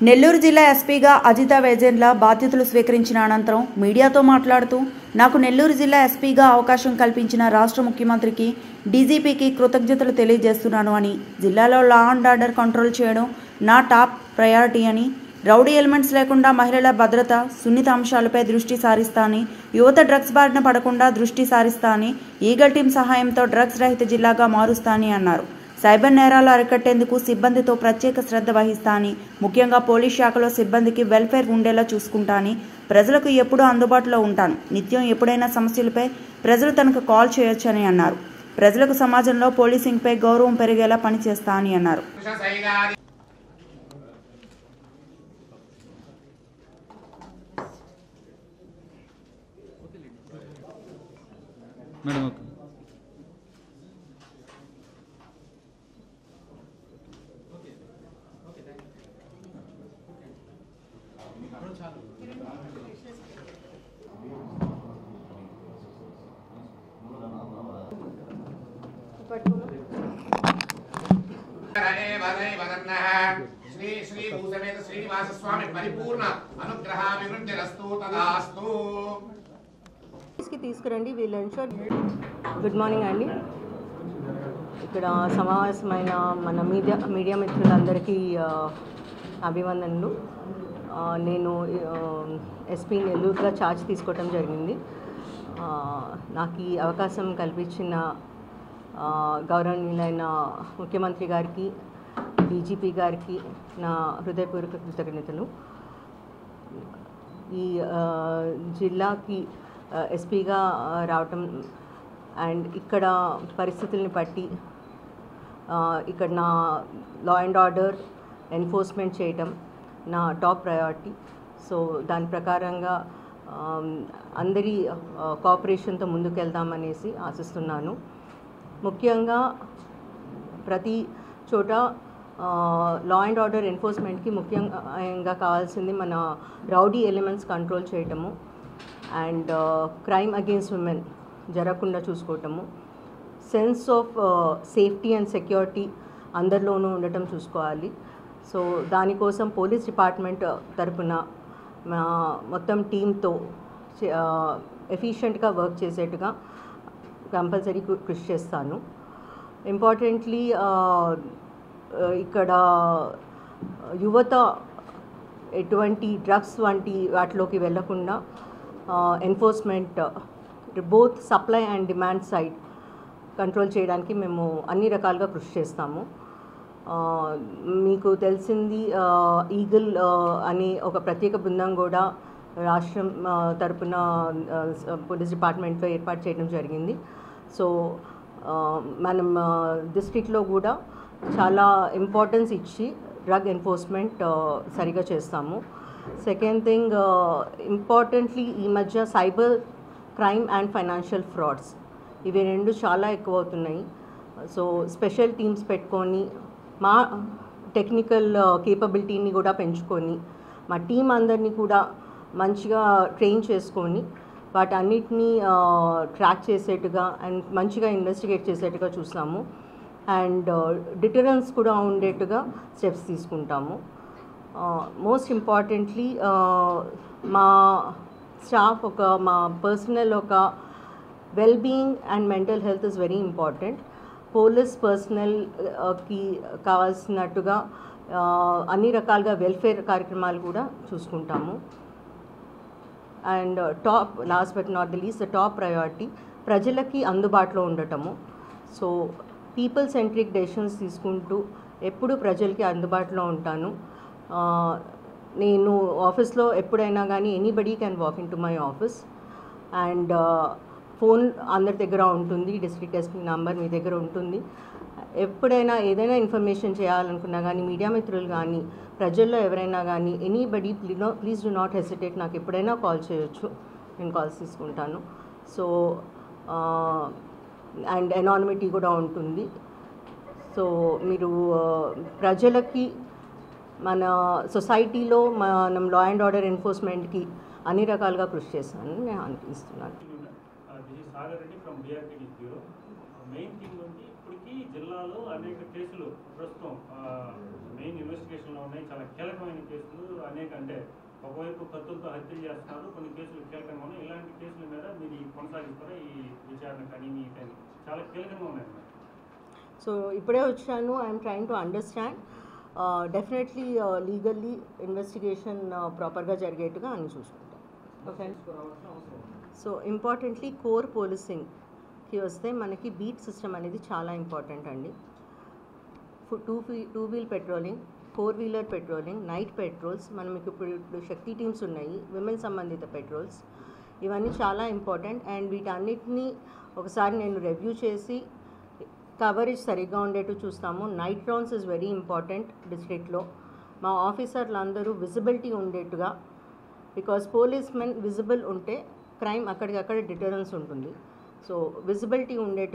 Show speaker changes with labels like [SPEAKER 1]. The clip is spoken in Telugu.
[SPEAKER 1] నెల్లూరు జిల్లా ఎస్పీగా అజిత వేజెండ్ల బాధ్యతలు స్వీకరించిన అనంతరం మీడియాతో మాట్లాడుతూ నాకు నెల్లూరు జిల్లా ఎస్పీగా అవకాశం కల్పించిన రాష్ట్ర ముఖ్యమంత్రికి డీజీపీకి కృతజ్ఞతలు తెలియజేస్తున్నాను అని, జిల్లాలో లా అండ్ ఆర్డర్ కంట్రోల్ చేయడం నా టాప్ ప్రయారిటీ అని, రౌడీ ఎలిమెంట్స్ లేకుండా మహిళల భద్రత, సున్నిత అంశాలపై దృష్టి సారిస్తా అని, యువత డ్రగ్స్ బారిన పడకుండా దృష్టి సారిస్తా అని, ఈగల్ టీం సహాయంతో డ్రగ్స్ రహిత జిల్లాగా మారుస్తా అని అన్నారు. సైబర్ నేరాలు అరికట్టేందుకు సిబ్బందితో ప్రత్యేక శ్రద్ధ వహిస్తా అని, ముఖ్యంగా పోలీస్ శాఖలో సిబ్బందికి వెల్ఫేర్ ఉండేలా చూసుకుంటా అని, ప్రజలకు ఎప్పుడూ అందుబాటులో ఉంటాను, నిత్యం ఎప్పుడైనా సమస్యలపై ప్రజలు తనకు కాల్ చేయొచ్చని అన్నారు. ప్రజలకు సమాజంలో పోలీసింగ్పై గౌరవం పెరిగేలా పనిచేస్తా అని అన్నారు.
[SPEAKER 2] श्री श्री भूसमेत श्रीनिवास स्वामी परिपूर्ण अनुग्रहाभिवृद्धिरस्तु तदास्तु
[SPEAKER 3] इसकी తీసుకురండి వీల్ ఎన్షూర్. గుడ్ మార్నింగ్ అండి. ఇక్కడ సమావేశమైన మన మీడియా మిత్రులందరికీ అభివందనలు. నేను ఎస్పీ నెల్లూరుగా ఛార్జ్ తీసుకోవటం జరిగింది. నాకు ఈ అవకాశం కల్పించిన గౌరవనీయులైన ముఖ్యమంత్రి గారికి, డీజీపీ గారికి నా హృదయపూర్వక కృతజ్ఞతలు. ఈ జిల్లాకి ఎస్పీగా రావటం అండ్ ఇక్కడ పరిస్థితుల్ని బట్టి ఇక్కడ నా లా అండ్ ఆర్డర్ ఎన్ఫోర్స్మెంట్ చేయటం నా టాప్ ప్రయారిటీ. సో దాని ప్రకారంగా అందరి కోఆపరేషన్తో ముందుకెళ్దామనేసి ఆశిస్తున్నాను. ముఖ్యంగా ప్రతి చోట లా అండ్ ఆర్డర్ ఎన్ఫోర్స్మెంట్కి ముఖ్యంగా కావాల్సింది మన రౌడీ ఎలిమెంట్స్ కంట్రోల్ చేయటము అండ్ క్రైమ్ అగెయిన్స్ట్ ఉమెన్ జరగకుండా చూసుకోవటము, sense of safety and security అందరిలోనూ ఉండటం చూసుకోవాలి. సో దానికోసం పోలీస్ డిపార్ట్మెంట్ తరఫున మొత్తం టీంతో ఎఫిషియెంట్గా వర్క్ చేసేట్టుగా కంపల్సరీ కృషి చేస్తాను. ఇంపార్టెంట్లీ ఇక్కడ యువత ఎటువంటి డ్రగ్స్ వంటి వాటిలోకి వెళ్లకుండా enforcement both supply and demand side control చేయడానికి మేము అన్ని రకాలుగా కృషి చేస్తాము. మీకు తెలిసింది ఈగల్ అనే ఒక ప్రత్యేక బృందం కూడా రాష్ట్రం తరపున పోలీస్ డిపార్ట్మెంట్లో ఏర్పాటు చేయడం జరిగింది. సో మనం డిస్ట్రిక్ట్లో కూడా చాలా ఇంపార్టెన్స్ ఇచ్చి డ్రగ్ ఎన్ఫోర్స్మెంట్ సరిగా చేస్తాము. సెకండ్ థింగ్, ఇంపార్టెంట్లీ ఈ మధ్య cyber crime and financial frauds ఇవి రెండు చాలా ఎక్కువ అవుతున్నాయి. సో స్పెషల్ టీమ్స్ పెట్టుకొని మా టెక్నికల్ కేపబిలిటీని కూడా పెంచుకొని మా టీం అందరినీ కూడా మంచిగా ట్రైన్ చేసుకొని వాటన్నిటినీ ట్రాక్ చేసేట్టుగా అండ్ మంచిగా ఇన్వెస్టిగేట్ చేసేట్టుగా చూస్తాము అండ్ డిటరెన్స్ కూడా ఉండేట్టుగా స్టెప్స్ తీసుకుంటాము. మోస్ట్ ఇంపార్టెంట్లీ మా స్టాఫ్ మా personal wellbeing and mental health is very important. Police పర్సనల్కి కావాల్సినట్టుగా అన్ని రకాలుగా వెల్ఫేర్ కార్యక్రమాలు కూడా చూసుకుంటాము. And last but not the least, the top priority ప్రజలకి అందుబాటులో ఉండటము. సో పీపుల్ సెంట్రిక్ డెసిషన్స్ తీసుకుంటూ ఎప్పుడు ప్రజలకి అందుబాటులో ఉంటాను. నేను ఆఫీస్లో ఎప్పుడైనా కానీ anybody can walk in to my office and phone అందరి దగ్గర ఉంటుంది, డిస్ట్రిక్ట్ ఎస్పీ నంబర్ మీ దగ్గర ఉంటుంది. ఎప్పుడైనా ఏదైనా ఇన్ఫర్మేషన్ చేయాలనుకున్నా కానీ మీడియా మిత్రులు కానీ ప్రజల్లో ఎవరైనా కానీ anybody please do not hesitate, నాకు ఎప్పుడైనా కాల్ చేయొచ్చు, నేను కాల్స్ తీసుకుంటాను. సో అండ్ ఎనానిమిటీ కూడా ఉంటుంది. సో మీరు ప్రజలకి మన సొసైటీలో మనం లా అండ్ ఆర్డర్ ఎన్ఫోర్స్మెంట్కి అన్ని రకాలుగా కృషి చేస్తానని నేను అనిపిస్తున్నాను.
[SPEAKER 4] మెయిన్ థింగ్ ఉంది ఇప్పటికీ జిల్లాలో అనేక కేసులు ప్రస్తుతం మెయిన్ ఇన్వెస్టిగేషన్లో అందుబాటులో ఉన్నాయి. చాలా కీలకమైన కేసులు అనేక, అంటే ఒకవైపు కత్తులతో హత్యలు చేస్తున్నారు, కొన్ని కేసులు కీలకంగా ఉన్నాయి. ఇలాంటి కేసుల మీద మీరు కొనసాగిస్తారా ఈ విచారణ కానీ మీ కానీ చాలా కీలకంగా ఉన్నాయి.
[SPEAKER 3] సో ఇప్పుడే వచ్చాను. I'm trying to understand. Definitely legally investigation ప్రాపర్గా జరిగేట్టుగా అన్ని చూసుకుంటాం. ఓకే. సో ఇంపార్టెంట్లీ కోర్ పోలీసింగ్కి వస్తే మనకి బీట్ సిస్టమ్ అనేది చాలా ఇంపార్టెంట్ అండి. Two wheel patrolling, four wheeler patrolling, night patrols, మనం ఇప్పుడు శక్తి టీమ్స్ ఉన్నాయి, విమెన్ సంబంధిత పెట్రోల్స్, ఇవన్నీ చాలా ఇంపార్టెంట్. అండ్ వీటన్నిటినీ ఒకసారి నేను రివ్యూ చేసి కవరేజ్ సరిగ్గా ఉండేట్టు చూస్తాము. Night rounds is very important డిస్ట్రిక్ట్లో. మా ఆఫీసర్లు అందరూ విజిబిలిటీ ఉండేట్టుగా, బికాస్ పోలీస్ మెన్ విజిబుల్ ఉంటే క్రైమ్ అక్కడికక్కడ డిటరెన్స్ ఉంటుంది. సో విజిబిలిటీ ఉండేట్టు